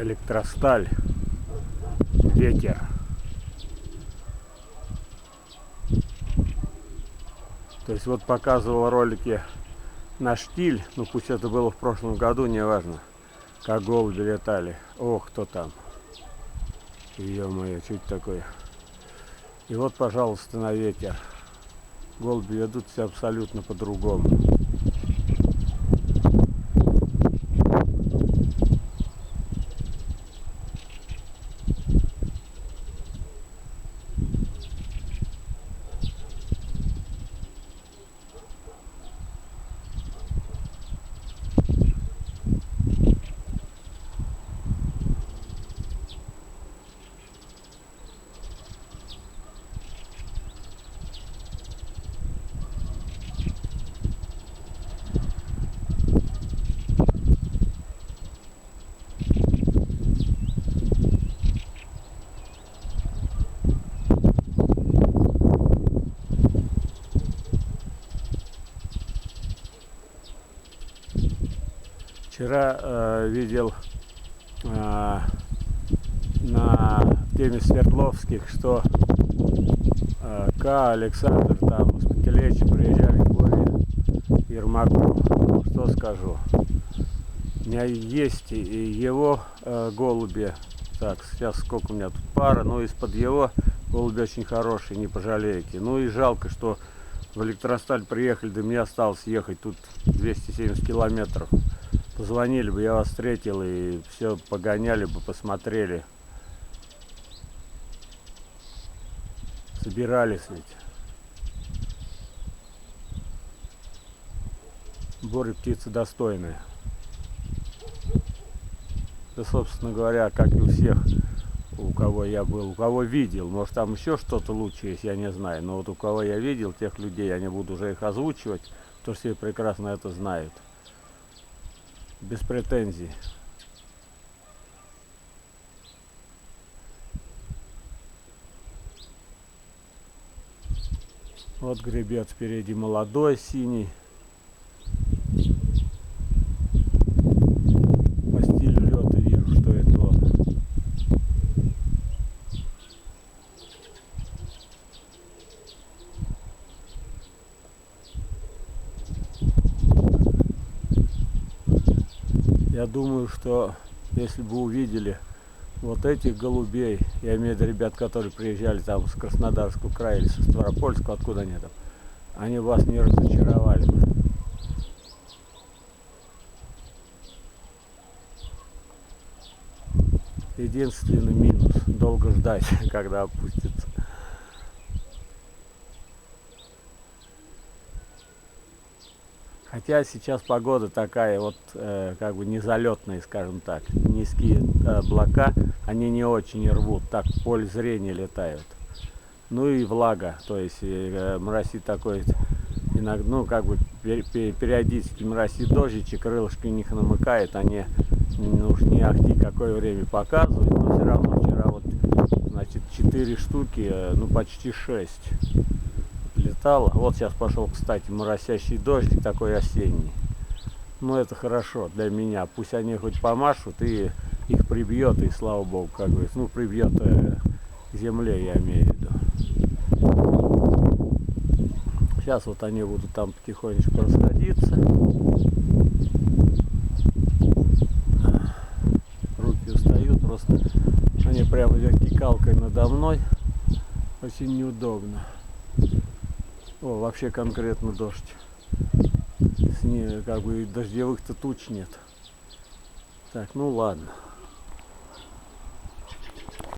электросталь, ветер. То есть вот показывал ролики на штиль, ну пусть это было в прошлом году, неважно, как голуби летали. Ох, кто там? Ё-моё, что это такое? И вот, пожалуйста, на ветер. Голуби ведут себя абсолютно по-другому. Вчера видел на теме Свердловских, что Александр там с Пятилетия приезжали к Боре Ермаку. Ну, что скажу, у меня есть и его голуби. Так, сейчас сколько у меня тут пара, но из-под его голуби очень хорошие, не пожалеете. Ну и жалко, что в Электросталь приехали, до меня осталось ехать тут 270 километров. Позвонили бы, я вас встретил и все погоняли бы, посмотрели. Собирались ведь. Боря птица достойная. Да, собственно говоря, как и у всех, у кого я был, у кого видел. Может, там еще что-то лучше есть, я не знаю. Но вот у кого я видел, тех людей, я не буду уже их озвучивать, потому что все прекрасно это знают. Без претензий. Вот гребец впереди молодой, синий. По стилю лета вижу, что это он. Я думаю, что если бы увидели вот этих голубей, я имею в виду ребят, которые приезжали там с Краснодарского края или со Ставропольского, откуда они там, они вас не разочаровали бы. Единственный минус — долго ждать, когда опустится. Хотя сейчас погода такая вот, как бы незалетная, скажем так. Низкие облака, они не очень рвут, так в поле зрения летают. Ну и влага, то есть моросит такой, иногда, ну как бы периодически моросит дождичек, крылышки у них намыкает, они уж не ахти какое время показывают, но все равно вчера вот, значит, 4 штуки, ну почти 6 летало. Вот сейчас пошел, кстати, моросящий дождик такой осенний. Ну это хорошо для меня, пусть они хоть помашут и их прибьет, и слава богу, как говорится, ну прибьет к земле, я имею в виду. Сейчас вот они будут там потихонечку расходиться. Руки устают, просто они прямо вертикалкой надо мной. Очень неудобно. О, вообще конкретно дождь. Как бы дождевых-то туч нет. Так, ну ладно.